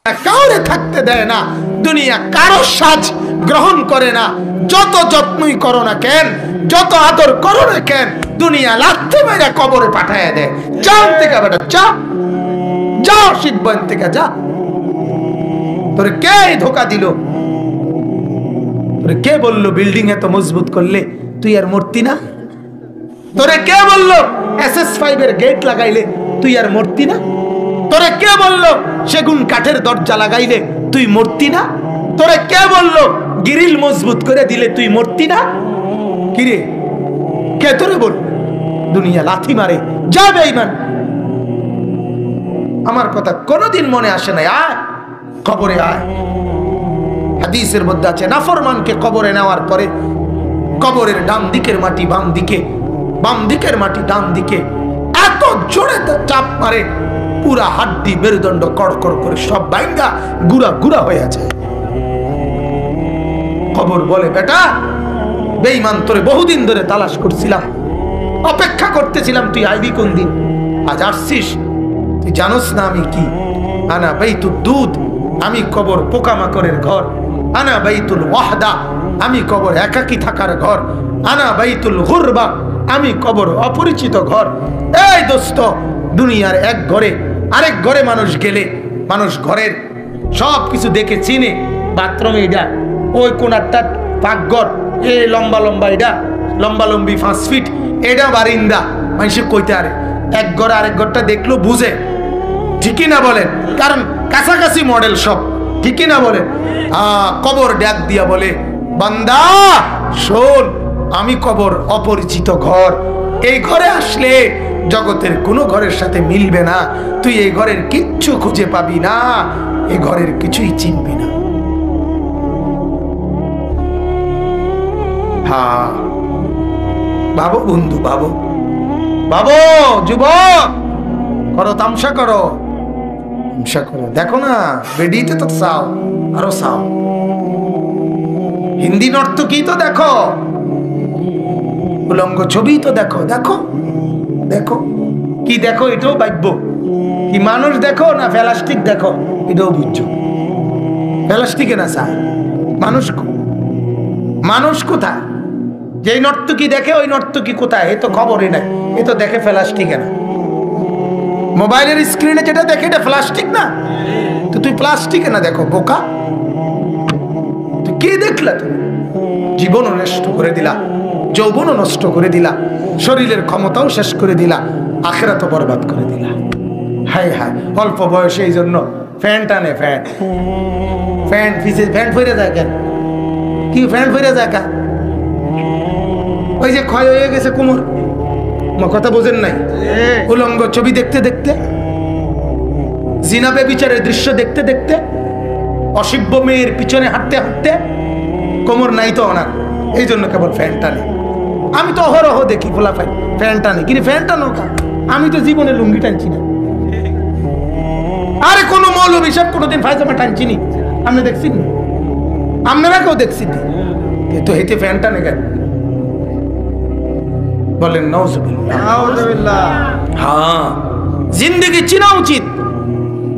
কাউরে থাকতে দেয় না, দুনিয়া কারো সাজ গ্রহণ করে না। যত যত্নই করো না কেন, যত আদর করো না কেন, দুনিয়া লাথি মেরে কবরে পাঠায় দেয়। যাও থেকে বেটা, যা যাও, শীতবন থেকে যা। তোরে কে ধোকা দিল? তোরে কে বললো বিল্ডিং এত মজবুত করলে তুই আর মূর্তি না? তোরে কে বললো SS5 এর গেট লাগাইলে তুই আর মূর্তি না? তোরে কে বললো সেগুন কাঠের দরজা লাগাইলে তুই মূর্তি না? তোরে কে বললো গ্রিল মজবুত করে দিলে তুই মূর্তি না? কিরে কে তোরে বল? দুনিয়া লাথি মারে, যাবে ইমান। আমার কথা কোনোদিন মনে আসে না, আয় কবরে আয়। হাদিসের মধ্যে আছে নাফরমানকে কবরে নেওয়ার পরে কবরের ডান দিকের মাটি বাম দিকে, বাম দিকের মাটি ডান দিকে, এত জোরে চাপ মারে পুরা হাড্ডি মেরুদণ্ড কড়কড় করে সব ভাঙা গুড়া গুড়া হয়ে আছে। কবর বলে, বেটা বেঈমান, তোরে বহুদিন ধরে তালাশ করছিলাম, অপেক্ষা করতেছিলাম, তুই আইবি কোন দিন? আজ আসছিস। তুই জানোস না আমি কি? আনা বাইতুদ দুধ, আমি কবর পোকামাকড়ের ঘর। আনা বাইতুল ওয়াহদা, আমি কবর একাকী থাকার ঘর। আনা বাইতুল গুরবা, আমি কবর অপরিচিত ঘর। এই দোস্ত, দুনিয়ার এক ঘরে আরেক ঘরে মানুষ গেলে মানুষ ঘরের সব কিছু দেখে চিনে। বাথরুম এটা, ওই কোনারটা পাকঘর, এ লম্বা লম্বা এটা লম্বা লম্বি 5 ফিট, এটা বারিন্দা। মানুষে কইতে আরে এক ঘর আরেক ঘরটা দেখলো বুঝে, ঠিকই না বলেন? কারণ কাছাকাছি মডেল সব, ঠিকই না বলেন? কবর ডাক দিয়া বলে, বান্দা শোন, আমি কবর অপরিচিত ঘর। এই ঘরে আসলে জগতের কোনো ঘরের সাথে মিলবে না, তুই এই ঘরের কিচ্ছু খুঁজে পাবি না, এই ঘরের কিছুই চিনবি না। হ্যাঁ বাবু, বন্ধু বাবু, বাবু যুবক, করো তামসা করো, তামসা করো। দেখো না বেডিতে তো চাও, আরো চাও। হিন্দি নর্তকী তো দেখো, উলঙ্গ ছবি তো দেখো। দেখো দেখো কি দেখো, এটাও ভাববো কি মানুষ দেখো না প্লাস্টিক দেখো, এটাও বুঝছো। প্লাস্টিকে না চায় মানুষ, মানুষ কোথায়? যে নর্তকী দেখে ওই নর্তকী কোথায়? এ তো খবরই নাই, এ তো দেখে প্লাস্টিকে না। মোবাইলের স্ক্রিনে যেটা দেখে এটা প্লাস্টিক না, তো তুই প্লাস্টিকে না দেখো বোকা। তুই কে দেখলা? তুমি জীবনও নষ্ট করে দিলা, যৌবনও নষ্ট করে দিলা, শরীরের ক্ষমতাও শেষ করে দিলা, আখিরাতও বরবাদ করে দিলা। হায় হায়, অল্প বয়সে এই জন্য ফ্যান টানে, ফ্যান ফ্যান ফিসে ফ্যান ফিরে যায় কেন? কি ফ্যান ফিরে যায় কেন? ওই যে ক্ষয় হয়ে গেছে কোমর, কথা বোঝেন নাই? উলঙ্গ ছবি দেখতে দেখতে, জিনা বেবিচারের দৃশ্য দেখতে দেখতে, অসভ্য মেয়ের পিছনে হাঁটতে হাঁটতে কোমর নাই তো ওনার, এই জন্য কেবল ফ্যান টানে। আমি তো অহরহ দেখি ফোলা ফ্যান টানে, কিন্তু ফ্যান টানো কা? আমি তো জীবনে লুঙ্গি টানছি না। আরে কোনো মৌলবী সাহেব কোনোদিন পায়জামা টানছি নি? আপনি দেখছি? আপনারা কেউ দেখছি? তো হেঁটে ফ্যান টানে কেন? বলেন নাউজুবিল্লাহ। হ্যাঁ, জিন্দেগি চিনা উচিত,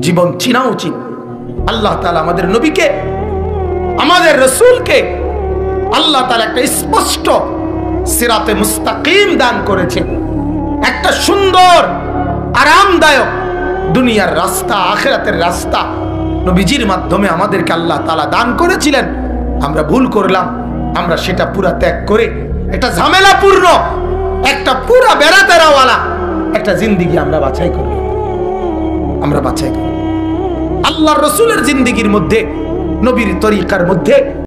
জীবন চিনা উচিত। আল্লাহ তাআলা আমাদের নবীকে, আমাদের রাসূলকে আল্লাহ তাআলা একটা স্পষ্ট সিরাতে মুস্তাকিম দান করেছে, একটা সুন্দর আরামদায়ক দুনিয়ার রাস্তা, আখিরাতের রাস্তা নবীজির মাধ্যমে আমাদেরকে আল্লাহ তাআলা দান করেছিলেন। আমরা ভুল করলাম, আমরা সেটা পুরা ত্যাগ করে একটা ঝামেলাপূর্ণ, একটা পুরা বেড়াতেরাওয়ালা একটা জিন্দেগি আমরা বাছাই করলাম। আমরা বাছাই করি আল্লাহর রাসূলের জিন্দেগির মধ্যে, নবীর তরিকার মধ্যে